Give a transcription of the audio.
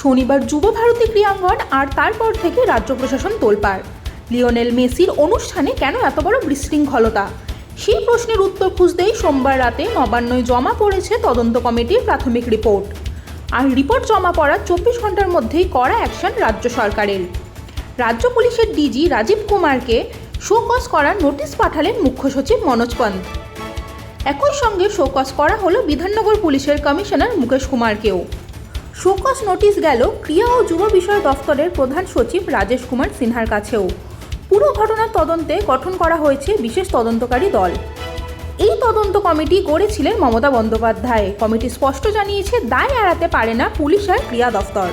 শনিবার যুব ভারতী ক্রীড়াঙ্গন আর তারপর থেকে রাজ্য প্রশাসন তোলপাড়। লিওনেল মেসির অনুষ্ঠানে কেন এত বড় বিশৃঙ্খলতা, সেই প্রশ্নের উত্তর খুঁজতেই সোমবার রাতে নবান্নয় জমা পড়েছে তদন্ত কমিটির প্রাথমিক রিপোর্ট। আর রিপোর্ট জমা পড়ার 24 ঘন্টার মধ্যেই কড়া অ্যাকশন রাজ্য সরকারের। রাজ্য পুলিশের ডিজি রাজীব কুমারকে শোকজ করার নোটিশ পাঠালেন মুখ্য সচিব মনোজ পন্ত। একই সঙ্গে শোকজ করা হলো বিধাননগর পুলিশের কমিশনার মুকেশ কুমারকেও। শোকজ নোটিশ গেল ক্রীড়া ও যুব বিষয় দফতরের প্রধান সচিব রাজেশ কুমার সিনহার কাছেও। পুরো ঘটনার তদন্তে গঠন করা হয়েছে বিশেষ তদন্তকারী দল। এই তদন্ত কমিটি গড়েছিলেন মমতা বন্দ্যোপাধ্যায়। কমিটি স্পষ্ট জানিয়েছে, দায় এড়াতে পারে না পুলিশ আর ক্রীড়া দফতর।